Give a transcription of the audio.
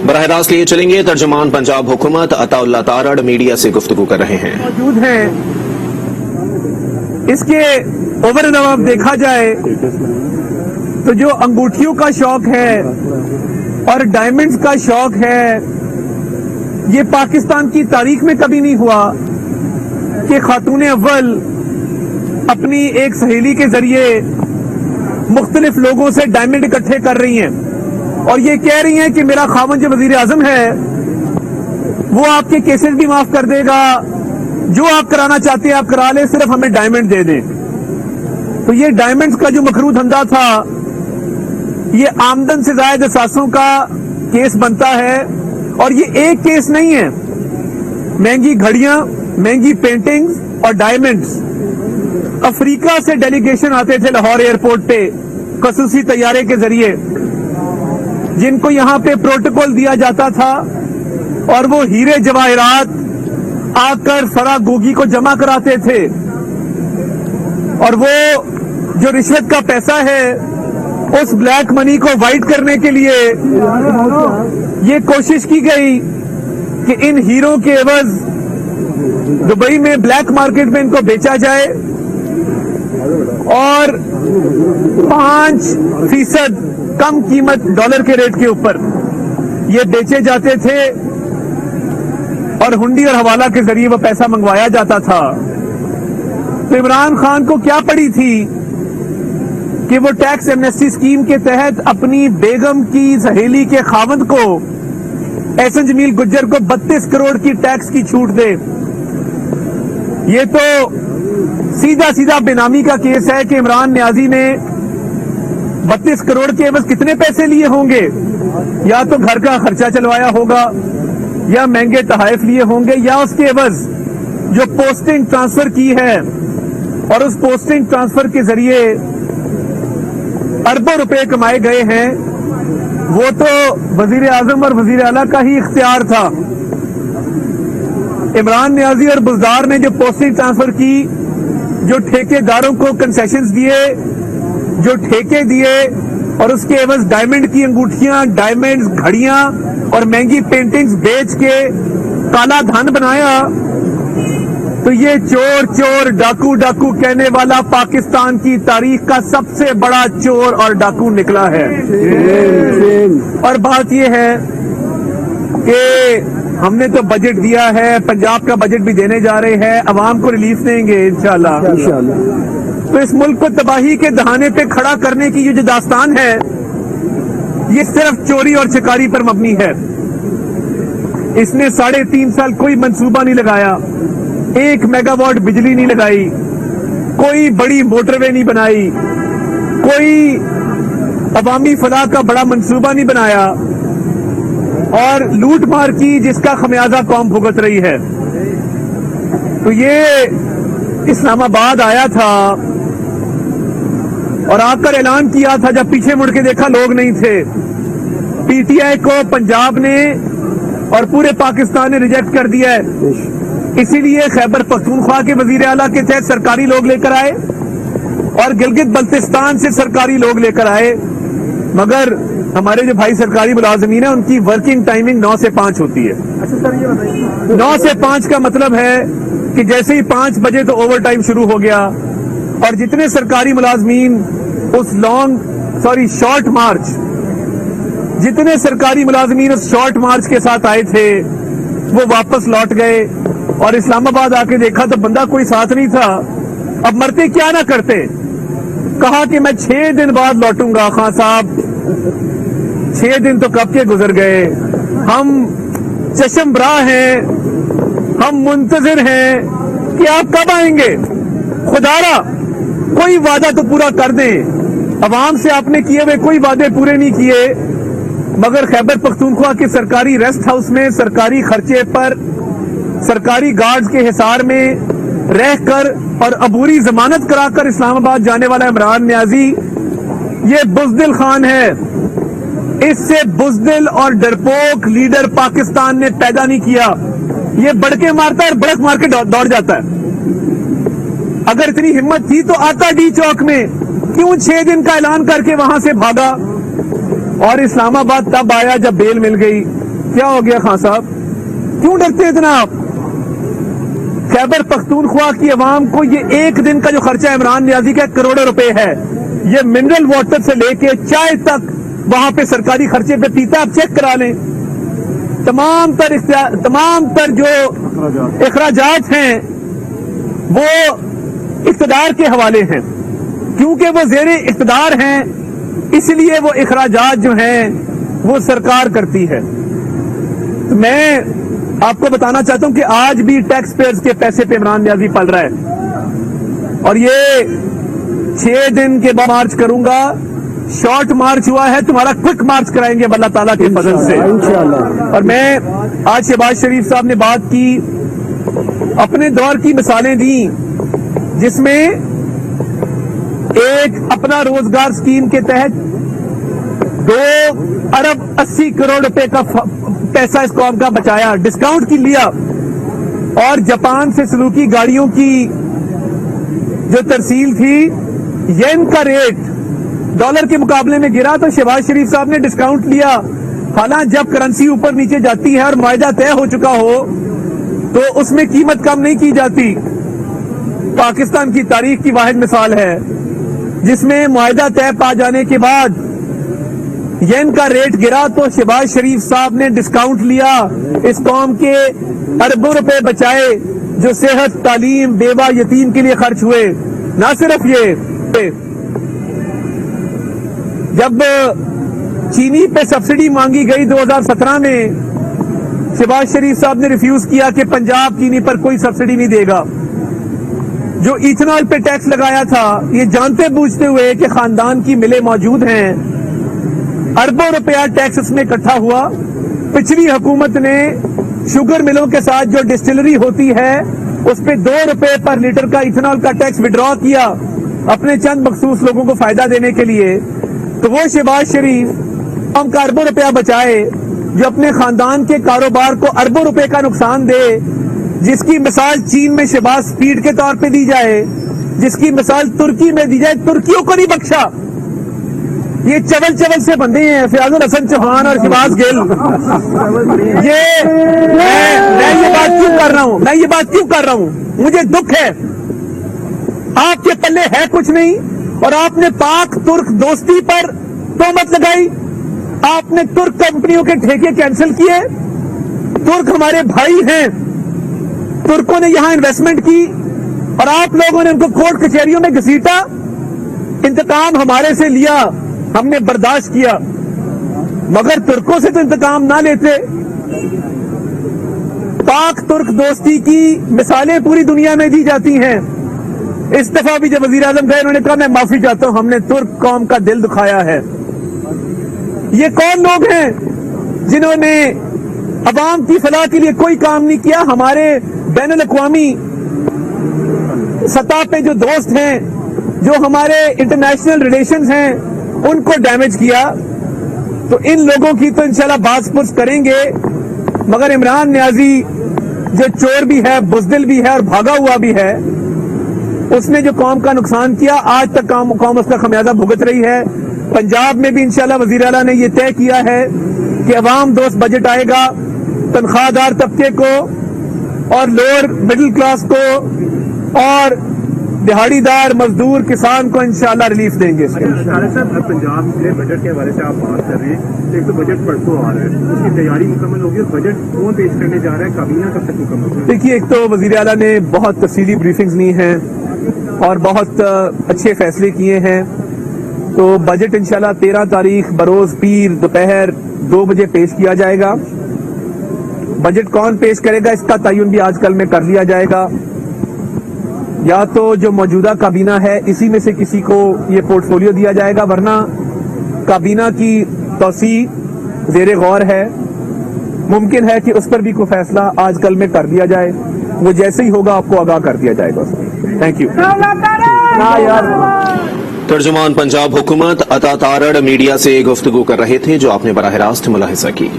براہ راست لیے چلیں گے ترجمان پنجاب حکومت عطا اللہ تارڑ میڈیا سے گفتگو کر رہے ہیں. موجود ہیں. اس کے اوور اینڈ ابو دیکھا جائے تو جو انگوٹھیوں کا شوق ہے اور ڈائمنڈز کا شوق ہے، یہ پاکستان کی تاریخ میں کبھی نہیں ہوا کہ خاتون اول اپنی ایک سہیلی کے ذریعے مختلف لوگوں سے ڈائمنڈ اکٹھے کر رہی ہیں اور یہ کہہ رہی ہیں کہ میرا خاوند جو وزیر اعظم ہے وہ آپ کے کیسز بھی معاف کر دے گا، جو آپ کرانا چاہتے ہیں آپ کرا لیں، صرف ہمیں ڈائمنڈ دے دیں. تو یہ ڈائمنڈز کا جو مکروہ دھندا تھا، یہ آمدن سے زائد اثاثوں کا کیس بنتا ہے. اور یہ ایک کیس نہیں ہے، مہنگی گھڑیاں، مہنگی پینٹنگز اور ڈائمنڈز. افریقہ سے ڈیلیگیشن آتے تھے لاہور ایئرپورٹ پہ خصوصی طیارے کے ذریعے، جن کو یہاں پہ پروٹوکول دیا جاتا تھا اور وہ ہیرے جواہرات آ کر فرا گوگی کو جمع کراتے تھے. اور وہ جو رشوت کا پیسہ ہے اس بلیک منی کو وائٹ کرنے کے لیے یہ کوشش کی گئی کہ ان ہیروں کے عوض دبئی میں بلیک مارکیٹ میں ان کو بیچا جائے اور 5% کم قیمت ڈالر کے ریٹ کے اوپر یہ بیچے جاتے تھے اور ہنڈی اور حوالہ کے ذریعے وہ پیسہ منگوایا جاتا تھا. تو عمران خان کو کیا پڑی تھی کہ وہ ٹیکس ایمنیسٹی اسکیم کے تحت اپنی بیگم کی سہیلی کے خاوند کو احسن جمیل گجر کو 32 کروڑ کی ٹیکس کی چھوٹ دے. یہ تو سیدھا بے نامی کا کیس ہے کہ عمران نیازی نے 32 کروڑ کے عوض کتنے پیسے لیے ہوں گے؟ یا تو گھر کا خرچہ چلوایا ہوگا، یا مہنگے تحائف لیے ہوں گے، یا اس کے عوض جو پوسٹنگ ٹرانسفر کی ہے اور اس پوسٹنگ ٹرانسفر کے ذریعے اربوں روپے کمائے گئے ہیں. وہ تو وزیر اعظم اور وزیر اعلیٰ کا ہی اختیار تھا. عمران نیازی اور بزدار نے جو پوسٹنگ ٹرانسفر کی، جو ٹھیکے داروں کو کنسیشنز دیے، جو ٹھیکے دیے اور اس کے عوض ڈائمنڈ کی انگوٹھیاں، ڈائمنڈز، گھڑیاں اور مہنگی پینٹنگز بیچ کے کالا دھن بنایا، تو یہ چور ڈاکو کہنے والا پاکستان کی تاریخ کا سب سے بڑا چور اور ڈاکو نکلا ہے. اور بات یہ ہے کہ ہم نے تو بجٹ دیا ہے، پنجاب کا بجٹ بھی دینے جا رہے ہیں، عوام کو ریلیف دیں گے انشاءاللہ. تو اس ملک کو تباہی کے دہانے پہ کھڑا کرنے کی یہ جو داستان ہے، یہ صرف چوری اور چکاری پر مبنی ہے. اس نے 3.5 سال کوئی منصوبہ نہیں لگایا، 1 میگا واٹ بجلی نہیں لگائی، کوئی بڑی موٹر وے نہیں بنائی، کوئی عوامی فلاح کا بڑا منصوبہ نہیں بنایا، اور لوٹ مار کی جس کا خمیازہ قوم بھگت رہی ہے. تو یہ اسلام آباد آیا تھا اور آ کر اعلان کیا تھا، جب پیچھے مڑ کے دیکھا لوگ نہیں تھے. پی ٹی آئی کو پنجاب نے اور پورے پاکستان نے ریجیکٹ کر دیا ہے. اسی لیے خیبر پختونخوا کے وزیر اعلیٰ کے تحت سرکاری لوگ لے کر آئے اور گلگت بلتستان سے سرکاری لوگ لے کر آئے. مگر ہمارے جو بھائی سرکاری ملازمین ہیں ان کی ورکنگ ٹائمنگ 9 سے 5 ہوتی ہے. 9 سے 5 کا مطلب ہے کہ جیسے ہی 5 بجے تو اوور ٹائم شروع ہو گیا، اور جتنے سرکاری ملازمین اس شارٹ مارچ، جتنے سرکاری ملازمین اس شارٹ مارچ کے ساتھ آئے تھے وہ واپس لوٹ گئے. اور اسلام آباد آ کے دیکھا تو بندہ کوئی ساتھ نہیں تھا. اب مرتے کیا نہ کرتے، کہا کہ میں 6 دن بعد لوٹوں گا. خان صاحب 6 دن تو کب کے گزر گئے، ہم چشم براہ ہیں، ہم منتظر ہیں کہ آپ کب آئیں گے. خدا را کوئی وعدہ تو پورا کر دیں. عوام سے آپ نے کیے ہوئے کوئی وعدے پورے نہیں کیے، مگر خیبر پختونخوا کے سرکاری ریسٹ ہاؤس میں سرکاری خرچے پر سرکاری گارڈز کے حصار میں رہ کر اور عبوری ضمانت کرا کر اسلام آباد جانے والا عمران نیازی یہ بزدل خان ہے. اس سے بزدل اور ڈرپوک لیڈر پاکستان نے پیدا نہیں کیا. یہ بڑکے مارتا ہے اور بڑک مار کے دوڑ جاتا ہے. اگر اتنی ہمت تھی تو آتا ڈی چوک میں، کیوں 6 دن کا اعلان کر کے وہاں سے بھاگا؟ اور اسلام آباد تب آیا جب بیل مل گئی. क्या हो गया खान साहब, क्यों डरते हैं इतना आप? खैबर पख्तूनख्वा की अवाम को ये एक दिन का जो खर्चा इमरान नियाजी का करोड़ों रुपए है, ये मिनरल वाटर से लेके चाय तक वहां पे सरकारी खर्चे पे पीता, आप चेक करा लें। तमाम तर जो इखराजात हैं वो इक़्तिदार के हवाले हैं, क्योंकि वो ज़ेरे इक़्तिदार हैं इसलिए वो इखराजात जो हैं वो सरकार करती है। तो मैं आपको बताना चाहता हूं कि आज भी टैक्स पेयर्स के पैसे पे इमरान नियाजी पल रहा है, और ये 6 दिन के बाद मार्च करूंगा। शॉर्ट मार्च हुआ है, तुम्हारा क्विक मार्च कराएंगे अल्लाह ताला के फजल से इंशाअल्लाह। और मैं आज शहबाज शरीफ साहब ने बात की, अपने दौर की मिसालें दी, जिसमें एक अपना रोजगार स्कीम के तहत 2 अरब 80 करोड़ रुपए का पैसा इस कौम का बचाया, डिस्काउंट की लिया, और जापान से सलूकी गाड़ियों की जो तरसील थी, येन का रेट डॉलर के मुकाबले में गिरा तो शहबाज शरीफ साहब ने डिस्काउंट लिया। हालांकि जब करेंसी ऊपर नीचे जाती है और मुआहदा तय हो चुका हो तो उसमें कीमत कम नहीं की जाती। पाकिस्तान की तारीख की वाहिद मिसाल है जिसमें मुआहदा तय पा जाने के बाद येन का रेट गिरा तो शहबाज शरीफ साहब ने डिस्काउंट लिया, इस कौम के अरबों रुपए बचाए जो सेहत, तालीम, बेवा, यतीम के लिए खर्च हुए। ना सिर्फ ये, जब चीनी पे सब्सिडी मांगी गई 2017 में, शहबाज शरीफ साहब ने रिफ्यूज किया कि पंजाब चीनी पर कोई सब्सिडी नहीं देगा। जो इथेनॉल पे टैक्स लगाया था, ये जानते बूझते हुए कि खानदान की मिलें मौजूद हैं, अरबों रुपया टैक्स इसमें इकट्ठा हुआ। पिछली हुकूमत ने शुगर मिलों के साथ जो डिस्टिलरी होती है उस पे 2 रुपए पर लीटर का इथेनॉल का टैक्स विड्रॉ किया अपने चंद मखसूस लोगों को फायदा देने के लिए। तो वो शहबाज शरीफ हम का अरबों रुपया बचाए जो अपने खानदान के कारोबार को अरबों रुपए का नुकसान दे, जिसकी मिसाल चीन में शहबाज स्पीड के तौर पे दी जाए, जिसकी मिसाल तुर्की में दी जाए। तुर्कियों को नहीं बख्शा, ये चवल से बंधे हैं फयाजुल हसन चौहान और शहबाज गिल। ये मैं ये बात क्यों कर रहा हूं, मुझे दुख है, आपके पल्ले है कुछ नहीं, और आपने पाक तुर्क दोस्ती पर तोहमत लगाई, आपने तुर्क कंपनियों के ठेके कैंसिल किए। तुर्क हमारे भाई हैं, तुर्कों ने यहां इन्वेस्टमेंट की और आप लोगों ने उनको कोर्ट कचहरियों में घसीटा, इंतकाम हमारे से लिया, हमने बर्दाश्त किया, मगर तुर्कों से तो इंतकाम ना लेते। पाक तुर्क दोस्ती की मिसालें पूरी दुनिया में दी जाती हैं। इस दफा भी जब वजीर आजम गए उन्होंने कहा मैं माफी चाहता हूं, हमने तुर्क कौम का दिल दुखाया है। ये कौन लोग हैं जिन्होंने अवाम की फलाह के लिए कोई काम नहीं किया? हमारे बैनुल अक़वामी सतह पे जो दोस्त हैं, जो हमारे इंटरनेशनल रिलेशंस हैं, उनको डैमेज किया। तो इन लोगों की तो इंशाल्लाह बाज़पुर्स करेंगे, मगर इमरान नियाजी जो चोर भी है, बुज़दिल भी है और भागा हुआ भी है, उसने जो कौम का नुकसान किया आज तक कौम उसका खमियाजा भुगत रही है। पंजाब में भी इंशाल्लाह वज़ीर आला ने यह तय किया है कि अवाम दोस्त बजट आएगा, तनख्वाहदार तबके को और लोअर मिडिल क्लास को और दिहाड़ीदार, मजदूर, किसान को इंशाल्लाह रिलीफ देंगे। पंजाब के बजट के हवाले से आप बात कर रहे हैं, एक तो बजट परसों आ रहा है, उसकी तैयारी मुकम्मल होगी, बजट कौन पेश करने जा रहा है, काबीना कब तक मुकम्मल होगी? देखिए, एक तो वज़ीर आला ने बहुत तफसीली ब्रीफिंग्स ली हैं और बहुत अच्छे फैसले किए हैं। तो बजट इंशाल्लाह 13 तारीख बरोज पीर दोपहर 2 बजे पेश किया जाएगा। बजट कौन पेश करेगा इसका तयन भी आजकल में कर लिया जाएगा, या तो जो मौजूदा काबीना है इसी में से किसी को ये पोर्टफोलियो दिया जाएगा, वरना काबीना की तौसी ज़ेरे गौर है। मुमकिन है कि उस पर भी कोई फैसला आजकल में कर दिया जाए, वो जैसे ही होगा आपको आगाह कर दिया जाएगा। Thank you. तर्जुमान पंजाब हुकूमत अता तारड़ मीडिया से गुफ्तगू कर रहे थे, जो आपने बराह रास्त मुलाहिजा की।